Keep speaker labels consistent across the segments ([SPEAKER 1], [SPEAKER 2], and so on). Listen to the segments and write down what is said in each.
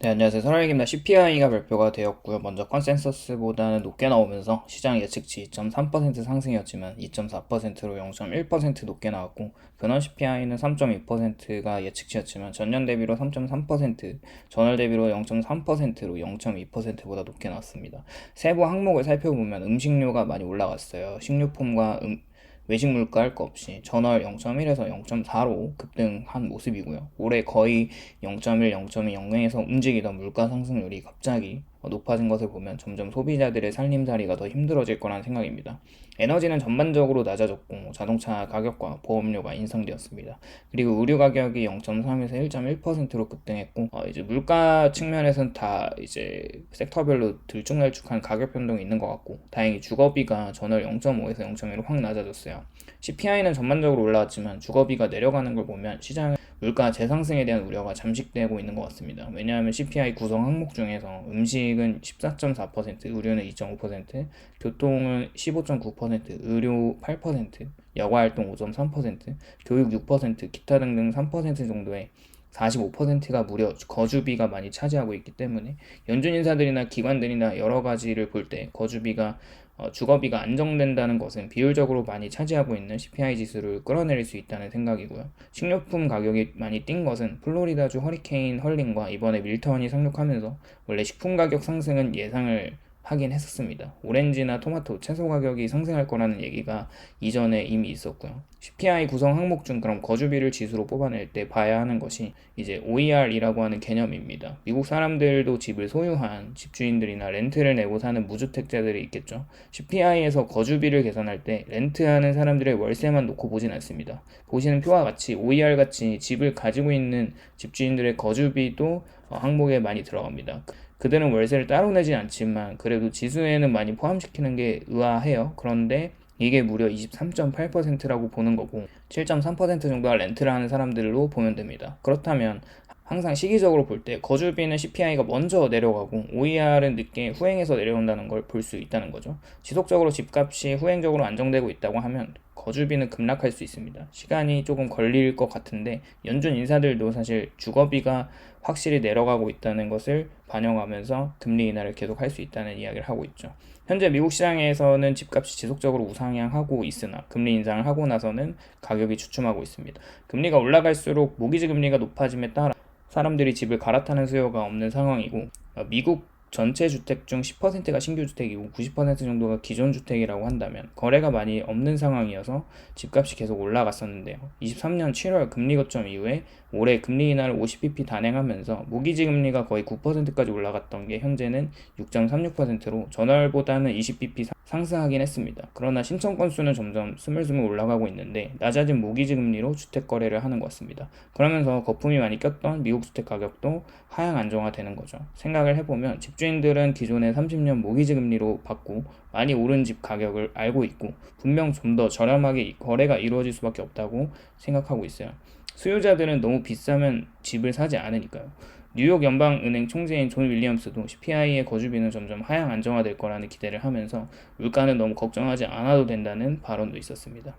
[SPEAKER 1] 네, 안녕하세요. 선화익입니다. CPI가 발표가 되었고요. 먼저 컨센서스보다는 높게 나오면서 시장 예측치 2.3% 상승이었지만 2.4%로 0.1% 높게 나왔고, 근원 CPI는 3.2%가 예측치였지만 전년 대비로 3.3%, 전월 대비로 0.3%로 0.2%보다 높게 나왔습니다. 세부 항목을 살펴보면 음식료가 많이 올라갔어요. 식료품과 외식 물가 할 거 없이 전월 0.1에서 0.4로 급등한 모습이고요. 올해 거의 0.1, 0.2 영향에서 움직이던 물가 상승률이 갑자기 높아진 것을 보면 점점 소비자들의 살림살이가 더 힘들어질 거라는 생각입니다. 에너지는 전반적으로 낮아졌고 자동차 가격과 보험료가 인상되었습니다. 그리고 의류 가격이 0.3에서 1.1%로 급등했고, 이제 물가 측면에서는 다 이제 섹터별로 들쭉날쭉한 가격 변동이 있는 것 같고, 다행히 주거비가 전월 0.5에서 0.1로 확 낮아졌어요. CPI는 전반적으로 올라왔지만 주거비가 내려가는 걸 보면 시장은 물가 재상승에 대한 우려가 잠식되고 있는 것 같습니다. 왜냐하면 CPI 구성 항목 중에서 음식은 14.4%, 의료는 2.5%, 교통은 15.9%, 의료 8%, 여가활동 5.3%, 교육 6%, 기타 등등 3% 정도의 45%가 무려 거주비가 많이 차지하고 있기 때문에 연준 인사들이나 기관들이나 여러 가지를 볼 때 거주비가 주거비가 안정된다는 것은 비율적으로 많이 차지하고 있는 CPI 지수를 끌어내릴 수 있다는 생각이고요. 식료품 가격이 많이 뛴 것은 플로리다주 허리케인 헐린과 이번에 밀턴이 상륙하면서 원래 식품 가격 상승은 예상을 하긴 했었습니다. 오렌지나 토마토, 채소 가격이 상승할 거라는 얘기가 이전에 이미 있었고요. CPI 구성 항목 중 그럼 거주비를 지수로 뽑아낼 때 봐야 하는 것이 이제 OER이라고 하는 개념입니다. 미국 사람들도 집을 소유한 집주인들이나 렌트를 내고 사는 무주택자들이 있겠죠. CPI에서 거주비를 계산할 때 렌트하는 사람들의 월세만 놓고 보진 않습니다. 보시는 표와 같이 OER 같이 집을 가지고 있는 집주인들의 거주비도 항목에 많이 들어갑니다. 그들은 월세를 따로 내진 않지만 그래도 지수에는 많이 포함시키는 게 의아해요. 그런데 이게 무려 23.8%라고 보는 거고 7.3% 정도가 렌트를 하는 사람들로 보면 됩니다. 그렇다면 항상 시기적으로 볼 때 거주비는 CPI가 먼저 내려가고 OER은 늦게 후행해서 내려온다는 걸 볼 수 있다는 거죠. 지속적으로 집값이 후행적으로 안정되고 있다고 하면 거주비는 급락할 수 있습니다. 시간이 조금 걸릴 것 같은데 연준 인사들도 사실 주거비가 확실히 내려가고 있다는 것을 반영하면서 금리 인하를 계속 할 수 있다는 이야기를 하고 있죠. 현재 미국 시장에서는 집값이 지속적으로 우상향하고 있으나 금리 인상을 하고 나서는 가격이 주춤하고 있습니다. 금리가 올라갈수록 모기지 금리가 높아짐에 따라 사람들이 집을 갈아타는 수요가 없는 상황이고, 미국 전체 주택 중 10%가 신규 주택이고 90% 정도가 기존 주택이라고 한다면 거래가 많이 없는 상황이어서 집값이 계속 올라갔었는데요. 23년 7월 금리 거점 이후에 올해 금리 인하를 50bp 단행하면서 모기지 금리가 거의 9%까지 올라갔던 게 현재는 6.36%로 전월보다는 20bp 상승하긴 했습니다. 그러나 신청 건수는 점점 스물스물 올라가고 있는데 낮아진 모기지 금리로 주택 거래를 하는 것 같습니다. 그러면서 거품이 많이 꼈던 미국 주택 가격도 하향 안정화되는 거죠. 생각을 해보면 집주인들은 기존의 30년 모기지 금리로 받고 많이 오른 집 가격을 알고 있고 분명 좀 더 저렴하게 거래가 이루어질 수밖에 없다고 생각하고 있어요. 수요자들은 너무 비싸면 집을 사지 않으니까요. 뉴욕 연방은행 총재인 존 윌리엄스도 CPI의 거주비는 점점 하향 안정화될 거라는 기대를 하면서 물가는 너무 걱정하지 않아도 된다는 발언도 있었습니다.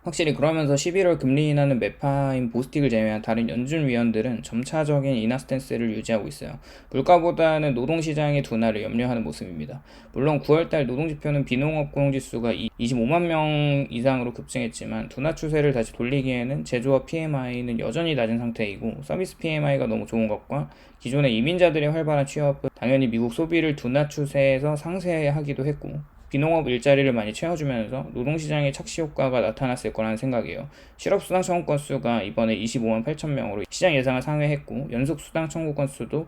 [SPEAKER 1] 확실히 그러면서 11월 금리 인하는 매파인 보스틱을 제외한 다른 연준 위원들은 점차적인 인하 스탠스를 유지하고 있어요. 물가보다는 노동시장의 둔화를 염려하는 모습입니다. 물론 9월달 노동지표는 비농업 고용지수가 25만 명 이상으로 급증했지만 둔화 추세를 다시 돌리기에는 제조업 PMI는 여전히 낮은 상태이고 서비스 PMI가 너무 좋은 것과 기존의 이민자들의 활발한 취업은 당연히 미국 소비를 둔화 추세에서 상쇄하기도 했고 비농업 일자리를 많이 채워주면서 노동시장의 착시 효과가 나타났을 거라는 생각이에요. 실업수당 청구 건수가 이번에 25만 8천 명으로 시장 예상을 상회했고 연속 수당 청구 건수도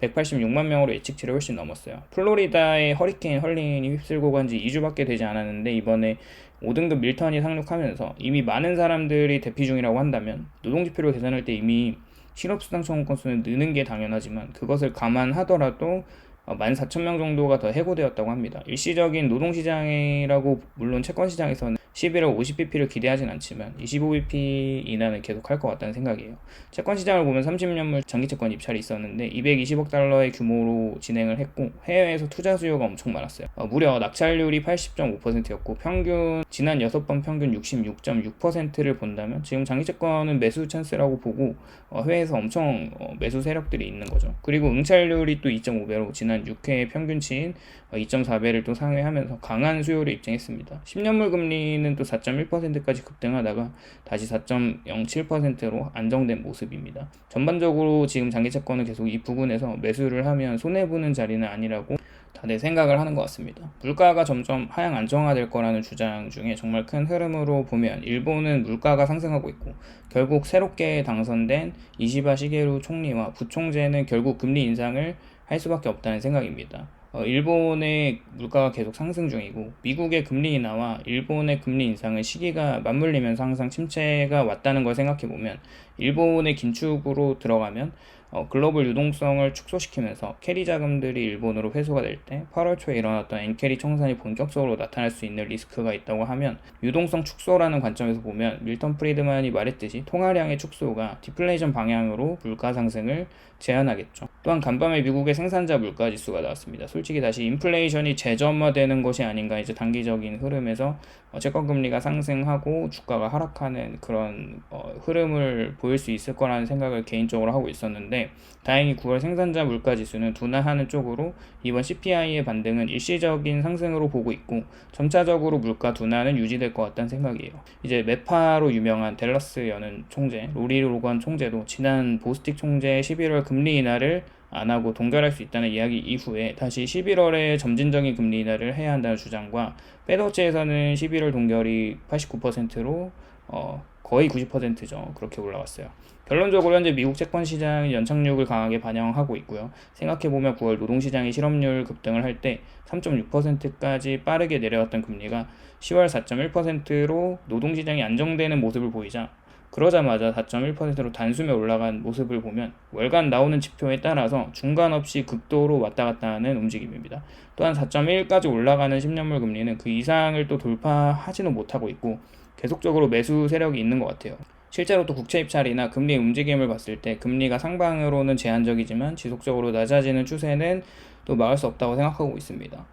[SPEAKER 1] 186만 명으로 예측치를 훨씬 넘었어요. 플로리다의 허리케인 헐린이 휩쓸고 간 지 2주밖에 되지 않았는데 이번에 5등급 밀턴이 상륙하면서 이미 많은 사람들이 대피 중이라고 한다면 노동지표를 계산할 때 이미 실업수당 청구 건수는 느는 게 당연하지만 그것을 감안하더라도 14,000명 정도가 더 해고되었다고 합니다. 일시적인 노동시장이라고 물론 채권시장에서는 11월 50bp를 기대하진 않지만 25bp 이나는 계속 할 것 같다는 생각이에요. 채권시장을 보면 30년물 장기채권 입찰이 있었는데 220억 달러의 규모로 진행을 했고 해외에서 투자 수요가 엄청 많았어요. 무려 낙찰률이 80.5%였고 평균 지난 6번 평균 66.6%를 본다면 지금 장기채권은 매수 찬스라고 보고 해외에서 엄청 매수 세력들이 있는 거죠. 그리고 응찰률이 또 2.5배로 지난 6회의 평균치인 2.4배를 또 상회하면서 강한 수요를 입증했습니다. 10년물 금리는 또 4.1%까지 급등하다가 다시 4.07%로 안정된 모습입니다. 전반적으로 지금 장기채권은 계속 이 부분에서 매수를 하면 손해보는 자리는 아니라고 다들 생각을 하는 것 같습니다. 물가가 점점 하향 안정화될 거라는 주장 중에 정말 큰 흐름으로 보면 일본은 물가가 상승하고 있고 결국 새롭게 당선된 이시바 시게루 총리와 부총재는 결국 금리 인상을 할 수밖에 없다는 생각입니다. 일본의 물가가 계속 상승 중이고 미국의 금리 인하와 일본의 금리 인상의 시기가 맞물리면서 항상 침체가 왔다는 걸 생각해보면 일본의 긴축으로 들어가면 글로벌 유동성을 축소시키면서 캐리 자금들이 일본으로 회수가 될 때 8월 초에 일어났던 엔캐리 청산이 본격적으로 나타날 수 있는 리스크가 있다고 하면 유동성 축소라는 관점에서 보면 밀턴 프리드만이 말했듯이 통화량의 축소가 디플레이션 방향으로 물가 상승을 제한하겠죠. 또한 간밤에 미국의 생산자 물가 지수가 나왔습니다. 솔직히 다시 인플레이션이 재점화되는 것이 아닌가 이제 단기적인 흐름에서 채권 금리가 상승하고 주가가 하락하는 그런 흐름을 보일 수 있을 거라는 생각을 개인적으로 하고 있었는데 다행히 9월 생산자 물가 지수는 둔화하는 쪽으로 이번 CPI의 반등은 일시적인 상승으로 보고 있고 점차적으로 물가 둔화는 유지될 것 같다는 생각이에요. 이제 매파로 유명한 댈러스 여는 총재 로리 로건 총재도 지난 보스틱 총재의 11월 금리 인하를 안 하고 동결할 수 있다는 이야기 이후에 다시 11월에 점진적인 금리 인하를 해야 한다는 주장과 페드워치에서는 11월 동결이 89%로 거의 90%죠. 그렇게 올라갔어요. 결론적으로 현재 미국 채권 시장은 연착륙을 강하게 반영하고 있고요. 생각해보면 9월 노동시장이 실업률 급등을 할 때 3.6%까지 빠르게 내려왔던 금리가 10월 4.1%로 노동시장이 안정되는 모습을 보이자 그러자마자 4.1%로 단숨에 올라간 모습을 보면 월간 나오는 지표에 따라서 중간 없이 극도로 왔다 갔다 하는 움직임입니다. 또한 4.1까지 올라가는 10년물 금리는 그 이상을 또 돌파하지는 못하고 있고 계속적으로 매수 세력이 있는 것 같아요. 실제로 또 국채 입찰이나 금리 움직임을 봤을 때 금리가 상방으로는 제한적이지만 지속적으로 낮아지는 추세는 또 막을 수 없다고 생각하고 있습니다.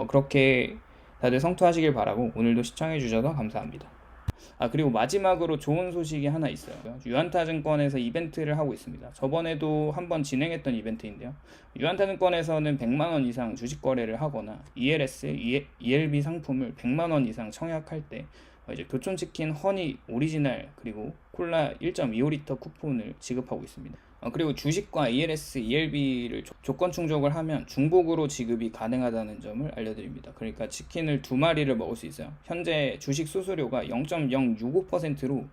[SPEAKER 1] 그렇게 다들 성투하시길 바라고 오늘도 시청해 주셔서 감사합니다. 그리고 마지막으로 좋은 소식이 하나 있어요. 유한타증권에서 이벤트를 하고 있습니다. 저번에도 한번 진행했던 이벤트인데요. 유한타증권에서는 100만원 이상 주식 거래를 하거나 ELS, ELB 상품을 100만원 이상 청약할 때 이제 교촌치킨 허니 오리지널 그리고 콜라 1.25리터 쿠폰을 지급하고 있습니다. 그리고 주식과 ELS, ELB를 조건 충족을 하면 중복으로 지급이 가능하다는 점을 알려드립니다. 그러니까 치킨을 2마리를 먹을 수 있어요. 현재 주식 수수료가 0.065%로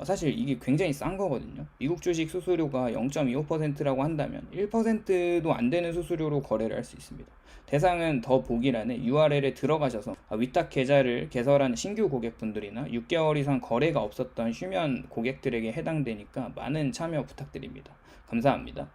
[SPEAKER 1] 사실 이게 굉장히 싼 거거든요. 미국 주식 수수료가 0.25%라고 한다면 1%도 안 되는 수수료로 거래를 할 수 있습니다. 대상은 더 보기란에 URL에 들어가셔서 위탁 계좌를 개설한 신규 고객분들이나 6개월 이상 거래가 없었던 휴면 고객들에게 해당되니까 많은 참여 부탁드립니다. 감사합니다.